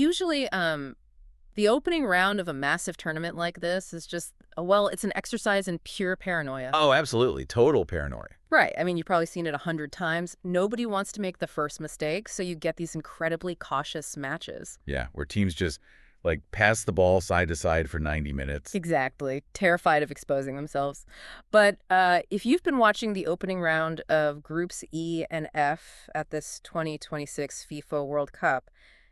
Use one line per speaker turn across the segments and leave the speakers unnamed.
Usually, the opening round of a massive tournament like this is just, well, it's an exercise in pure paranoia.
Oh, absolutely. Total paranoia.
Right. I mean, you've probably seen it 100 times. Nobody wants to make the first mistake, so you get these incredibly cautious matches.
Yeah, where teams just, like, pass the ball side to side for 90 minutes.
Exactly. Terrified of exposing themselves. But if you've been watching the opening round of Groups E and F at this 2026 FIFA World Cup,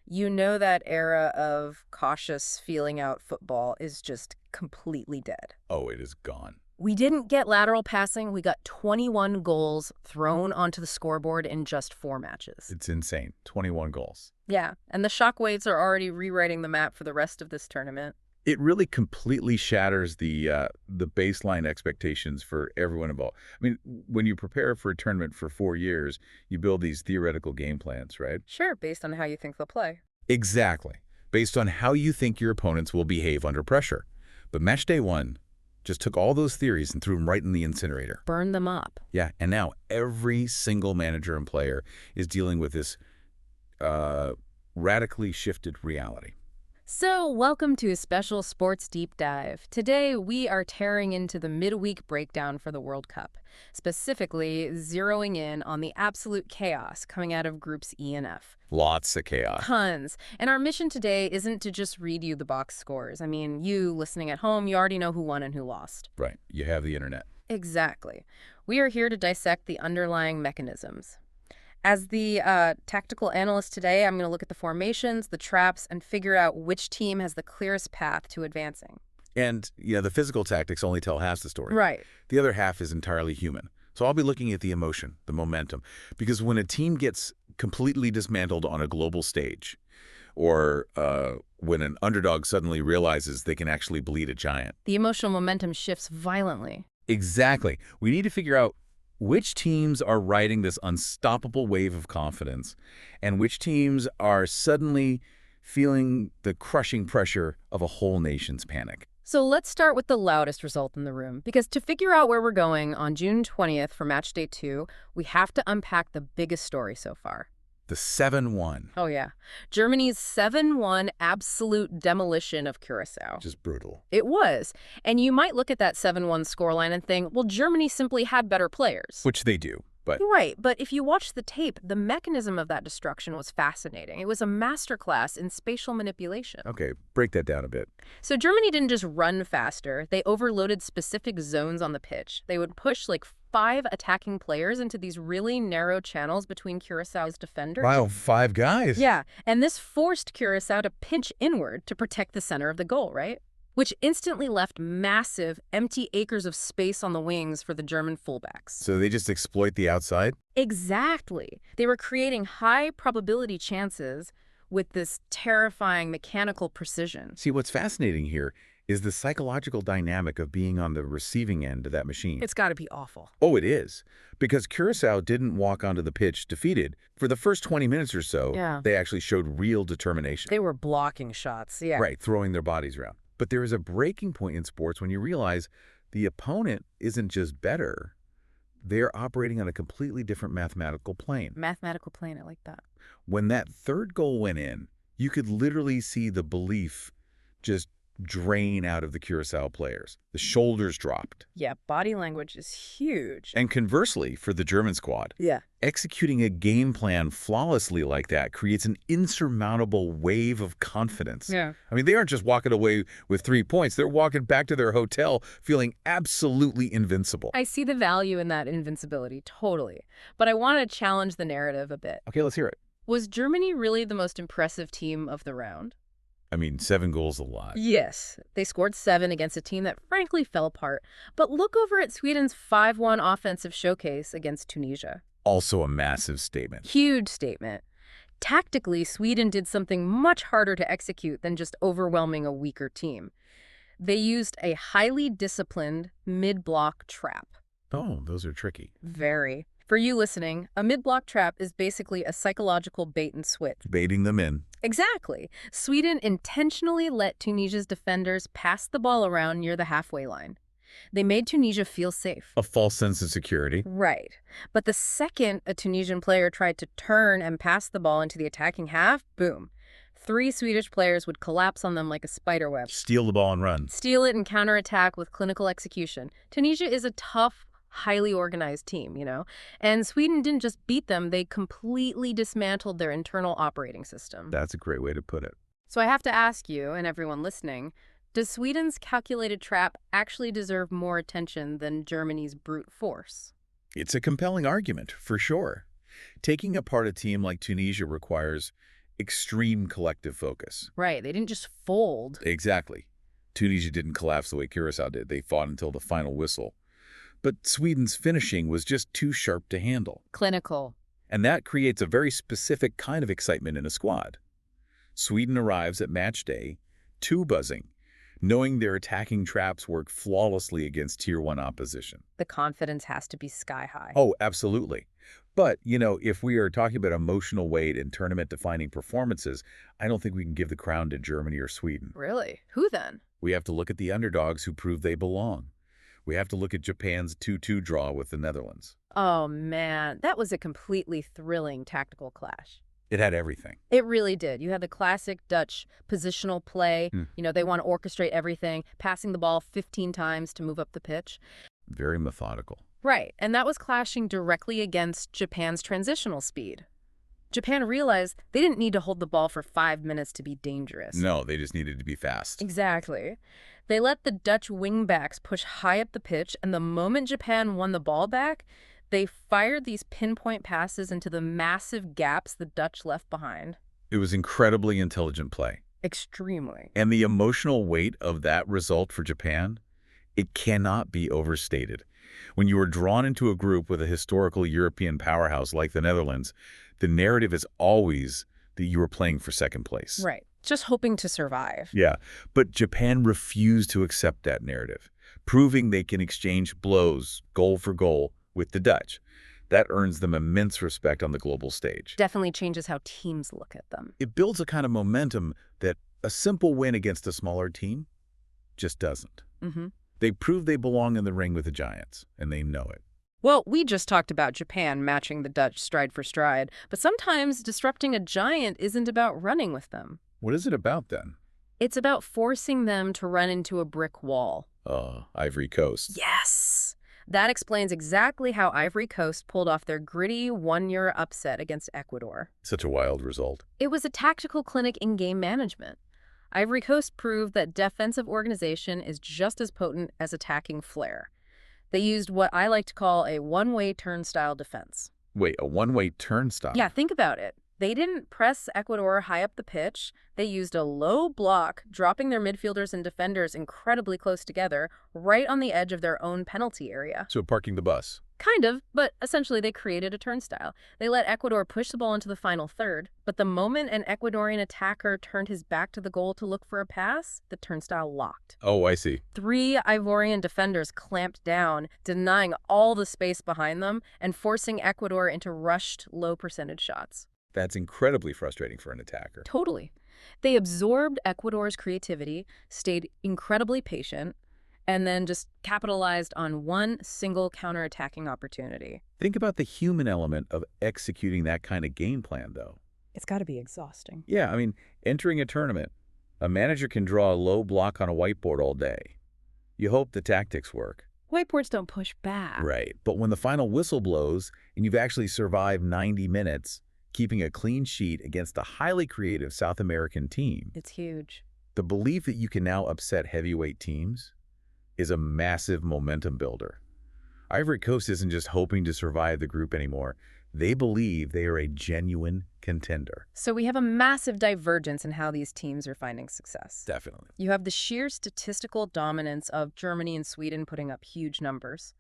you know that era of cautious feeling out football is just completely dead.
Oh, it is gone.
We didn't get lateral passing. We got 21 goals thrown onto the scoreboard in just 4 matches.
It's insane. 21 goals.
Yeah, and the shockwaves are already rewriting the map for the rest of this tournament.
It really completely shatters the baseline expectations for everyone involved. I mean, when you prepare for a tournament for 4 years, you build these theoretical game plans, right?
Sure, based on how you think they'll play.
Exactly. Based on how you think your opponents will behave under pressure. But match day 1 just took all those theories and threw them right in the incinerator.
Burn them up.
Yeah, and now every single manager and player is dealing with this radically shifted reality.
So, welcome to a special sports deep dive. Today, we are tearing into the midweek breakdown for the World Cup, specifically zeroing in on the absolute chaos coming out of Groups E and F.
Lots of chaos.
Tons. And our mission today isn't to just read you the box scores. I mean, you listening at home, you already know who won and who lost.
Right. You have the internet.
Exactly. We are here to dissect the underlying mechanisms. As the tactical analyst today, I'm going to look at the formations, the traps, and figure out which team has the clearest path to advancing.
And, the physical tactics only tell half the story.
Right.
The other half is entirely human. So I'll be looking at the emotion, the momentum. Because when a team gets completely dismantled on a global stage, or when an underdog suddenly realizes they can actually bleed a giant.
The emotional momentum shifts violently.
Exactly. We need to figure out which teams are riding this unstoppable wave of confidence and which teams are suddenly feeling the crushing pressure of a whole nation's panic.
So let's start with the loudest result in the room, because to figure out where we're going on June 20th for match day 2, we have to unpack the biggest story so far.
The 7-1.
Oh, yeah. Germany's 7-1 absolute demolition of Curazao.
Just brutal.
It was. And you might look at that 7-1 scoreline and think, well, Germany simply had better players.
Which they do. But
right, but if you watch the tape, the mechanism of that destruction was fascinating. It was a masterclass in spatial manipulation.
Okay, break that down a bit.
So Germany didn't just run faster. They overloaded specific zones on the pitch. They would push like 5 attacking players into these really narrow channels between Curaçao's defenders.
Wow, 5 guys.
Yeah, and this forced Curaçao to pinch inward to protect the center of the goal, right? Which instantly left massive, empty acres of space on the wings for the German fullbacks.
So they just exploit the outside?
Exactly. They were creating high-probability chances with this terrifying mechanical precision.
See, what's fascinating here is the psychological dynamic of being on the receiving end of that machine.
It's got to be awful.
Oh, it is. Because Curaçao didn't walk onto the pitch defeated. For the first 20 minutes or so, they actually showed real determination.
They were blocking shots, yeah.
Right, throwing their bodies around. But there is a breaking point in sports when you realize the opponent isn't just better. They're operating on a completely different mathematical plane.
Mathematical plane, I like that.
When that third goal went in, you could literally see the belief just drain out of the Curaçao players. The shoulders dropped.
Yeah, body language is huge.
And conversely, for the German squad, executing a game plan flawlessly like that creates an insurmountable wave of confidence.
Yeah.
I mean, they aren't just walking away with 3 points. They're walking back to their hotel feeling absolutely invincible.
I see the value in that invincibility, totally. But I want to challenge the narrative a bit.
Okay, let's hear it.
Was Germany really the most impressive team of the round?
I mean, 7 goals a lot.
Yes, they scored 7 against a team that frankly fell apart. But look over at Sweden's 5-1 offensive showcase against Tunisia.
Also a massive statement.
Huge statement. Tactically, Sweden did something much harder to execute than just overwhelming a weaker team. They used a highly disciplined mid-block trap.
Oh, those are tricky.
Very. For you listening, a mid-block trap is basically a psychological bait and switch.
Baiting them in.
Exactly. Sweden intentionally let Tunisia's defenders pass the ball around near the halfway line. They made Tunisia feel safe.
A false sense of security.
Right. But the second a Tunisian player tried to turn and pass the ball into the attacking half, boom. 3 Swedish players would collapse on them like a spider web.
Steal the ball and run.
Steal it and counterattack with clinical execution. Tunisia is a tough, highly organized team, and Sweden didn't just beat them, they completely dismantled their internal operating system.
That's a great way to put it.
So I have to ask you, and everyone listening, does Sweden's calculated trap actually deserve more attention than Germany's brute force?
It's a compelling argument, for sure. Taking apart a team like Tunisia requires extreme collective focus.
Right, they didn't just fold.
Exactly. Tunisia didn't collapse the way Curazao did. They fought until the final whistle. But Sweden's finishing was just too sharp to handle.
Clinical.
And that creates a very specific kind of excitement in a squad. Sweden arrives at match day, too buzzing, knowing their attacking traps work flawlessly against Tier 1 opposition.
The confidence has to be sky high.
Oh, absolutely. But, if we are talking about emotional weight and tournament-defining performances, I don't think we can give the crown to Germany or Sweden.
Really? Who then?
We have to look at the underdogs who prove they belong. We have to look at Japan's 2-2 draw with the Netherlands.
Oh, man. That was a completely thrilling tactical clash.
It had everything.
It really did. You had the classic Dutch positional play. They want to orchestrate everything, passing the ball 15 times to move up the pitch.
Very methodical.
Right. And that was clashing directly against Japan's transitional speed. Japan realized they didn't need to hold the ball for 5 minutes to be dangerous.
No, they just needed to be fast.
Exactly. They let the Dutch wingbacks push high up the pitch, and the moment Japan won the ball back, they fired these pinpoint passes into the massive gaps the Dutch left behind.
It was incredibly intelligent play.
Extremely.
And the emotional weight of that result for Japan, it cannot be overstated. When you are drawn into a group with a historical European powerhouse like the Netherlands, the narrative is always that you are playing for second place.
Right. Just hoping to survive.
Yeah, but Japan refused to accept that narrative, proving they can exchange blows, goal for goal, with the Dutch. That earns them immense respect on the global stage.
Definitely changes how teams look at them.
It builds a kind of momentum that a simple win against a smaller team just doesn't. They prove they belong in the ring with the giants, and they know it.
Well, we just talked about Japan matching the Dutch stride for stride, but sometimes disrupting a giant isn't about running with them.
What is it about, then?
It's about forcing them to run into a brick wall.
Ivory Coast.
Yes! That explains exactly how Ivory Coast pulled off their gritty 1-0 upset against Ecuador.
Such a wild result.
It was a tactical clinic in game management. Ivory Coast proved that defensive organization is just as potent as attacking flair. They used what I like to call a one-way turnstile defense.
Wait, a one-way turnstile?
Yeah, think about it. They didn't press Ecuador high up the pitch. They used a low block, dropping their midfielders and defenders incredibly close together, right on the edge of their own penalty area.
So parking the bus.
Kind of, but essentially they created a turnstile. They let Ecuador push the ball into the final third, but the moment an Ecuadorian attacker turned his back to the goal to look for a pass, the turnstile locked.
Oh, I see. 3
Ivorian defenders clamped down, denying all the space behind them and forcing Ecuador into rushed, low-percentage shots.
That's incredibly frustrating for an attacker.
Totally. They absorbed Ecuador's creativity, stayed incredibly patient, and then just capitalized on one single counterattacking opportunity.
Think about the human element of executing that kind of game plan, though.
It's got to be exhausting.
Yeah, entering a tournament, a manager can draw a low block on a whiteboard all day. You hope the tactics work.
Whiteboards don't push back.
Right, but when the final whistle blows and you've actually survived 90 minutes, keeping a clean sheet against a highly creative South American team,
it's huge.
The belief that you can now upset heavyweight teams is a massive momentum builder. Ivory Coast isn't just hoping to survive the group anymore. They believe they are a genuine contender.
So we have a massive divergence in how these teams are finding success.
Definitely.
You have the sheer statistical dominance of Germany and Sweden putting up huge numbers.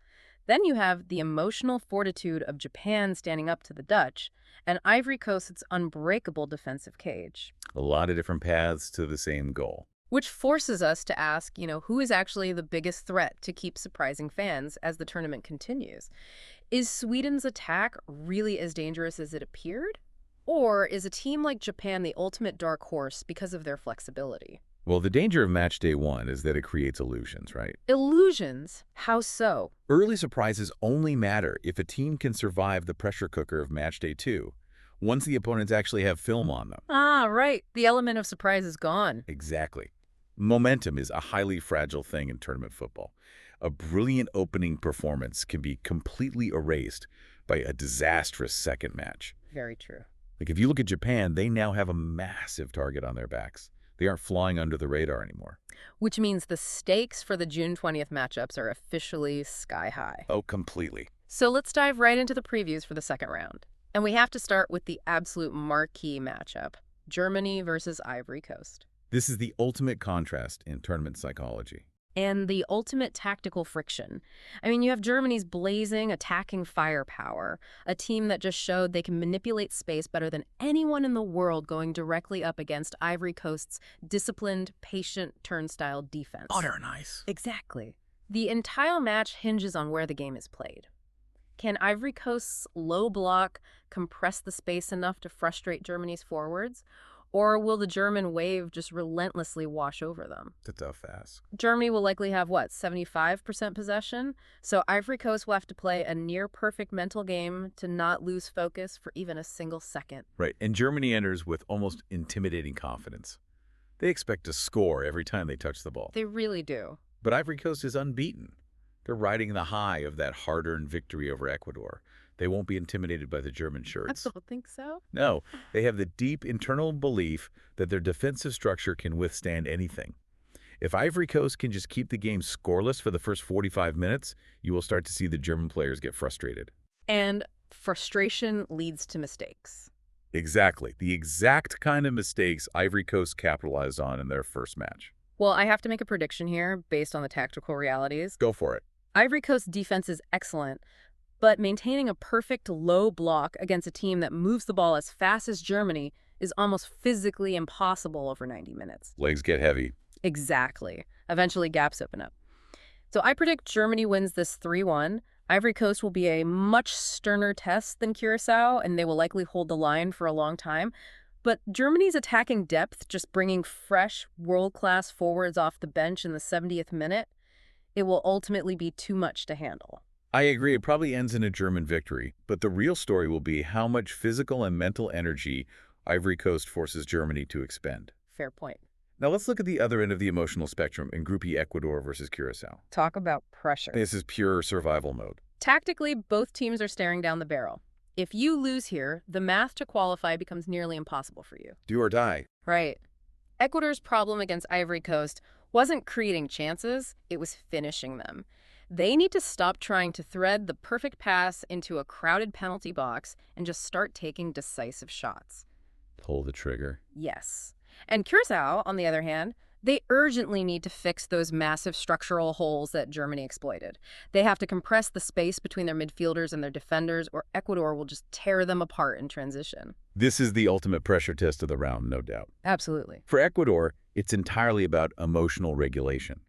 Then you have the emotional fortitude of Japan standing up to the Dutch, and Ivory Coast's unbreakable defensive cage.
A lot of different paths to the same goal.
Which forces us to ask, who is actually the biggest threat to keep surprising fans as the tournament continues? Is Sweden's attack really as dangerous as it appeared? Or is a team like Japan the ultimate dark horse because of their flexibility?
Well, the danger of match day 1 is that it creates illusions, right?
Illusions? How so?
Early surprises only matter if a team can survive the pressure cooker of match day 2, once the opponents actually have film on them.
Ah, right. The element of surprise is gone.
Exactly. Momentum is a highly fragile thing in tournament football. A brilliant opening performance can be completely erased by a disastrous second match.
Very true.
Like if you look at Japan, they now have a massive target on their backs. They aren't flying under the radar anymore.
Which means the stakes for the June 20th matchups are officially sky high.
Oh, completely.
So let's dive right into the previews for the second round. And we have to start with the absolute marquee matchup, Germany versus Ivory Coast.
This is the ultimate contrast in tournament psychology.
And the ultimate tactical friction. I mean, you have Germany's blazing, attacking firepower, a team that just showed they can manipulate space better than anyone in the world going directly up against Ivory Coast's disciplined, patient, turnstile defense.
Oh, they're nice.
Exactly. The entire match hinges on where the game is played. Can Ivory Coast's low block compress the space enough to frustrate Germany's forwards? Or will the German wave just relentlessly wash over them?
It's a tough ask.
Germany will likely have, 75% possession? So Ivory Coast will have to play a near-perfect mental game to not lose focus for even a single second.
Right, and Germany enters with almost intimidating confidence. They expect to score every time they touch the ball.
They really do.
But Ivory Coast is unbeaten. They're riding the high of that hard-earned victory over Ecuador. They won't be intimidated by the German shirts.
I don't think so.
No, they have the deep internal belief that their defensive structure can withstand anything. If Ivory Coast can just keep the game scoreless for the first 45 minutes, you will start to see the German players get frustrated.
And frustration leads to mistakes.
Exactly. The exact kind of mistakes Ivory Coast capitalized on in their first match.
Well, I have to make a prediction here based on the tactical realities.
Go for it.
Ivory Coast's defense is excellent, but maintaining a perfect low block against a team that moves the ball as fast as Germany is almost physically impossible over 90 minutes.
Legs get heavy.
Exactly. Eventually, gaps open up. So I predict Germany wins this 3-1. Ivory Coast will be a much sterner test than Curazao, and they will likely hold the line for a long time. But Germany's attacking depth, just bringing fresh, world-class forwards off the bench in the 70th minute, it will ultimately be too much to handle.
I agree. It probably ends in a German victory, but the real story will be how much physical and mental energy Ivory Coast forces Germany to expend.
Fair point.
Now let's look at the other end of the emotional spectrum in Group E, Ecuador versus Curazao.
Talk about pressure.
This is pure survival mode.
Tactically, both teams are staring down the barrel. If you lose here, the math to qualify becomes nearly impossible for you.
Do or die.
Right. Ecuador's problem against Ivory Coast wasn't creating chances, it was finishing them. They need to stop trying to thread the perfect pass into a crowded penalty box and just start taking decisive shots.
Pull the trigger.
Yes. And Curazao, on the other hand, they urgently need to fix those massive structural holes that Germany exploited. They have to compress the space between their midfielders and their defenders, or Ecuador will just tear them apart in transition.
This is the ultimate pressure test of the round, no doubt.
Absolutely.
For Ecuador, it's entirely about emotional regulation.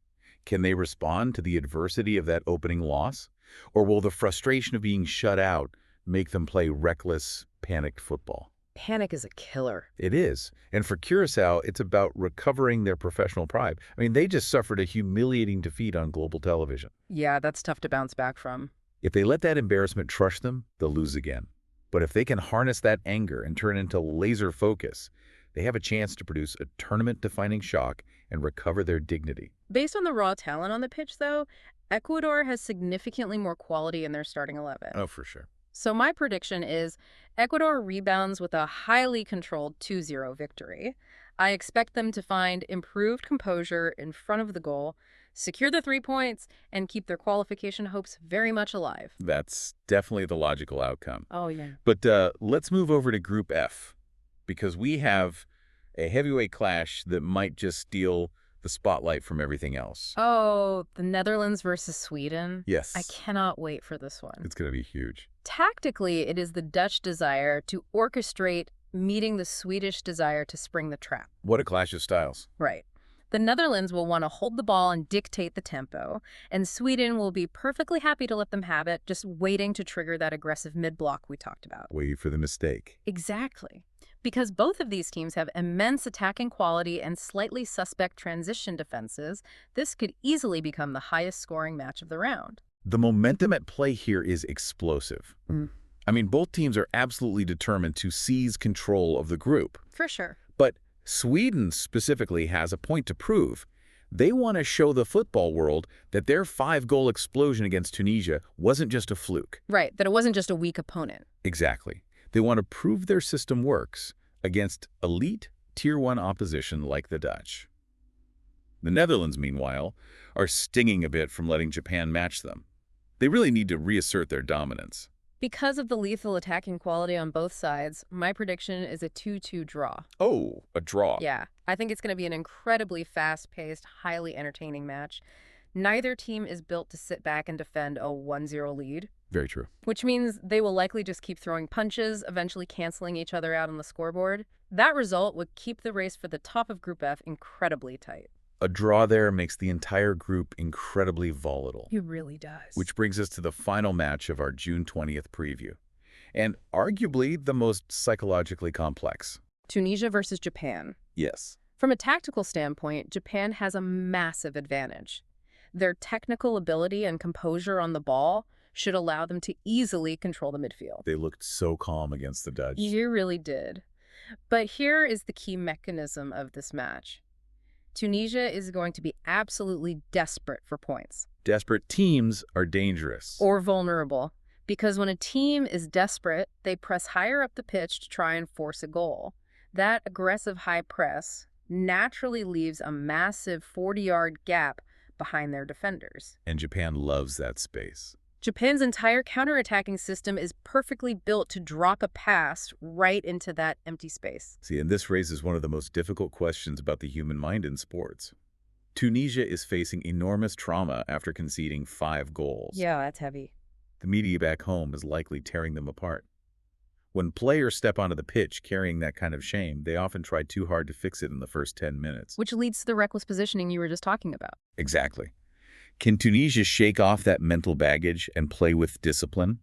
Can they respond to the adversity of that opening loss? Or will the frustration of being shut out make them play reckless, panicked football?
Panic is a killer.
It is. And for Curazao, it's about recovering their professional pride. I mean, they just suffered a humiliating defeat on global television.
Yeah, that's tough to bounce back from.
If they let that embarrassment crush them, they'll lose again. But if they can harness that anger and turn it into laser focus, they have a chance to produce a tournament-defining shock and recover their dignity.
Based on the raw talent on the pitch, though, Ecuador has significantly more quality in their starting 11.
Oh, for sure.
So my prediction is Ecuador rebounds with a highly controlled 2-0 victory. I expect them to find improved composure in front of the goal, secure the 3 points, and keep their qualification hopes very much alive.
That's definitely the logical outcome.
Oh, yeah.
But let's move over to Group F, because we have a heavyweight clash that might just steal the spotlight from everything else.
Oh, the Netherlands versus Sweden?
Yes.
I cannot wait for this one.
It's going to be huge.
Tactically, it is the Dutch desire to orchestrate meeting the Swedish desire to spring the trap.
What a clash of styles.
Right. The Netherlands will want to hold the ball and dictate the tempo, and Sweden will be perfectly happy to let them have it, just waiting to trigger that aggressive mid-block we talked about.
Wait for the mistake.
Exactly. Because both of these teams have immense attacking quality and slightly suspect transition defenses, this could easily become the highest scoring match of the round.
The momentum at play here is explosive. I mean, both teams are absolutely determined to seize control of the group.
For sure.
But Sweden specifically has a point to prove. They want to show the football world that their 5-goal explosion against Tunisia wasn't just a fluke.
Right, that it wasn't just a weak opponent.
Exactly. They want to prove their system works against elite Tier 1 opposition like the Dutch. The Netherlands, meanwhile, are stinging a bit from letting Japan match them. They really need to reassert their dominance.
Because of the lethal attacking quality on both sides, my prediction is a 2-2 draw.
Oh, a draw.
Yeah, I think it's going to be an incredibly fast-paced, highly entertaining match. Neither team is built to sit back and defend a 1-0 lead.
Very true.
Which means they will likely just keep throwing punches, eventually canceling each other out on the scoreboard. That result would keep the race for the top of Group F incredibly tight.
A draw there makes the entire group incredibly volatile.
It really does.
Which brings us to the final match of our June 20th preview, and arguably the most psychologically complex.
Tunisia versus Japan.
Yes.
From a tactical standpoint, Japan has a massive advantage. Their technical ability and composure on the ball should allow them to easily control the midfield.
They looked so calm against the Dutch.
You really did. But here is the key mechanism of this match. Tunisia is going to be absolutely desperate for points.
Desperate teams are dangerous.
Or vulnerable. Because when a team is desperate, they press higher up the pitch to try and force a goal. That aggressive high press naturally leaves a massive 40-yard gap behind their defenders.
And Japan loves that space.
Japan's entire counterattacking system is perfectly built to drop a pass right into that empty space.
See, and this raises one of the most difficult questions about the human mind in sports. Tunisia is facing enormous trauma after conceding 5 goals.
Yeah, that's heavy.
The media back home is likely tearing them apart. When players step onto the pitch carrying that kind of shame, they often try too hard to fix it in the first 10 minutes.
Which leads to the reckless positioning you were just talking about.
Exactly. Can Tunisia shake off that mental baggage and play with discipline?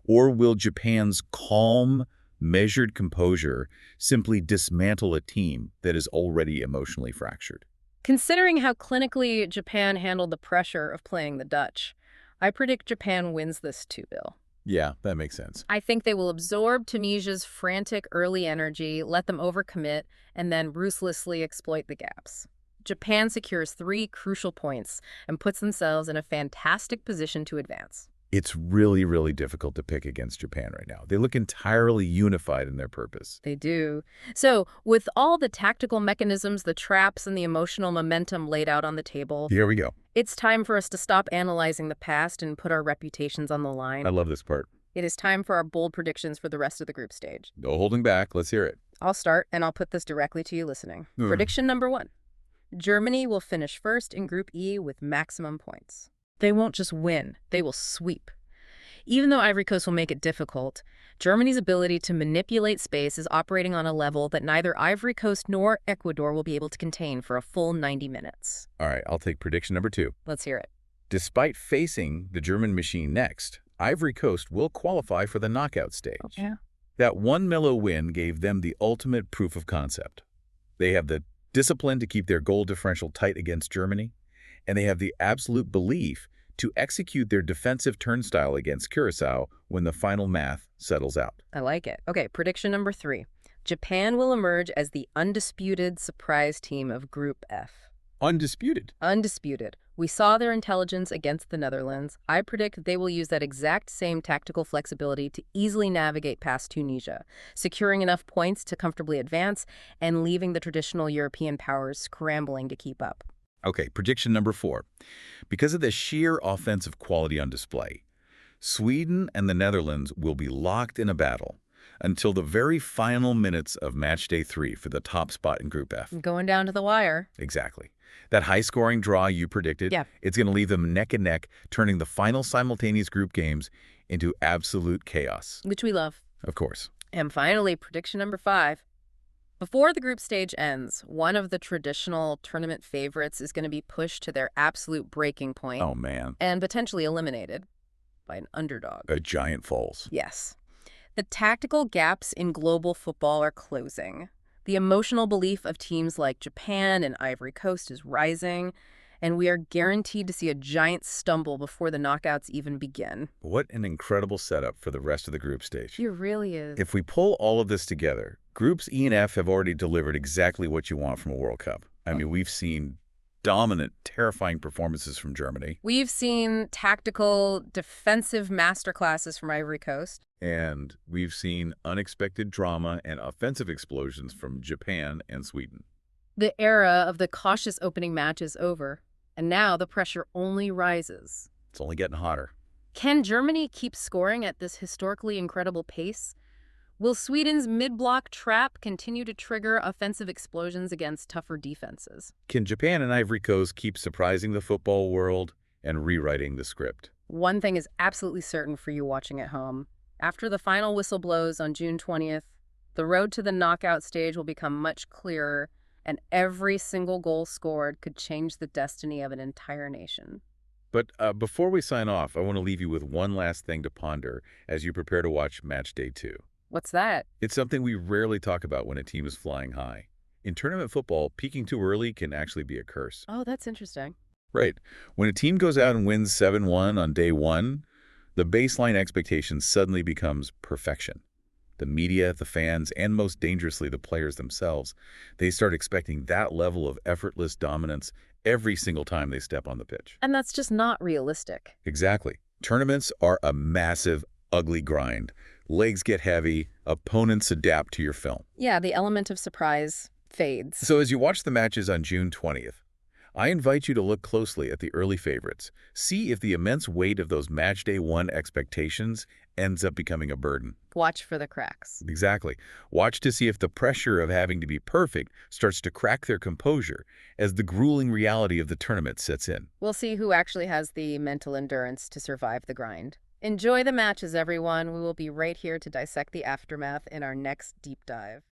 Or will Japan's calm, measured composure simply dismantle a team that is already emotionally fractured?
Considering how clinically Japan handled the pressure of playing the Dutch, I predict Japan wins this too, Bill.
Yeah, that makes sense.
I think they will absorb Tunisia's frantic early energy, let them overcommit, and then ruthlessly exploit the gaps. Japan secures 3 crucial points and puts themselves in a fantastic position to advance.
It's really, really difficult to pick against Japan right now. They look entirely unified in their purpose.
They do. So, with all the tactical mechanisms, the traps, and the emotional momentum laid out on the table,
Here we go.
it's time for us to stop analyzing the past and put our reputations on the line.
I love this part.
It is time for our bold predictions for the rest of the group stage.
No holding back. Let's hear it.
I'll start, and I'll put this directly to you listening. Prediction number 1. Germany will finish first in Group E with maximum points. They won't just win, they will sweep. Even though Ivory Coast will make it difficult, Germany's ability to manipulate space is operating on a level that neither Ivory Coast nor Ecuador will be able to contain for a full 90 minutes.
All right, I'll take prediction number 2.
Let's hear it.
Despite facing the German machine next, Ivory Coast will qualify for the knockout stage.
Yeah.
That 1-0 win gave them the ultimate proof of concept. They have the discipline to keep their goal differential tight against Germany, and they have the absolute belief to execute their defensive turnstile against Curazao when the final math settles out.
I like it. Okay, prediction number 3. Japan will emerge as the undisputed surprise team of Group F.
Undisputed.
Undisputed. We saw their intelligence against the Netherlands. I predict they will use that exact same tactical flexibility to easily navigate past Tunisia, securing enough points to comfortably advance and leaving the traditional European powers scrambling to keep up.
Okay, prediction number 4. Because of the sheer offensive quality on display, Sweden and the Netherlands will be locked in a battle until the very final minutes of match day 3 for the top spot in Group F.
Going down to the wire.
Exactly. That high-scoring draw you predicted, it's going to leave them neck and neck, turning the final simultaneous group games into absolute chaos.
Which we love.
Of course.
And finally, prediction number 5. Before the group stage ends, one of the traditional tournament favorites is going to be pushed to their absolute breaking point.
Oh, man.
And potentially eliminated by an underdog.
A giant falls.
Yes. The tactical gaps in global football are closing. The emotional belief of teams like Japan and Ivory Coast is rising, and we are guaranteed to see a giant stumble before the knockouts even begin.
What an incredible setup for the rest of the group stage.
It really is.
If we pull all of this together, Groups E and F have already delivered exactly what you want from a World Cup. I mean, we've seen dominant, terrifying performances from Germany.
We've seen tactical, defensive masterclasses from Ivory Coast.
And we've seen unexpected drama and offensive explosions from Japan and Sweden.
The era of the cautious opening match is over, and now the pressure only rises.
It's only getting hotter.
Can Germany keep scoring at this historically incredible pace? Will Sweden's mid-block trap continue to trigger offensive explosions against tougher defenses?
Can Japan and Ivory Coast keep surprising the football world and rewriting the script?
One thing is absolutely certain for you watching at home. After the final whistle blows on June 20th, the road to the knockout stage will become much clearer, and every single goal scored could change the destiny of an entire nation.
But before we sign off, I want to leave you with one last thing to ponder as you prepare to watch Match Day 2.
What's that?
It's something we rarely talk about when a team is flying high. In tournament football, peaking too early can actually be a curse.
Oh, that's interesting.
Right. When a team goes out and wins 7-1 on day one, the baseline expectation suddenly becomes perfection. The media, the fans, and most dangerously the players themselves, they start expecting that level of effortless dominance every single time they step on the pitch.
And that's just not realistic.
Exactly. Tournaments are a massive, ugly grind. Legs get heavy, opponents adapt to your film.
Yeah, the element of surprise fades.
So as you watch the matches on June 20th, I invite you to look closely at the early favorites. See if the immense weight of those match day one expectations ends up becoming a burden.
Watch for the cracks.
Exactly. Watch to see if the pressure of having to be perfect starts to crack their composure as the grueling reality of the tournament sets in.
We'll see who actually has the mental endurance to survive the grind. Enjoy the matches, everyone. We will be right here to dissect the aftermath in our next deep dive.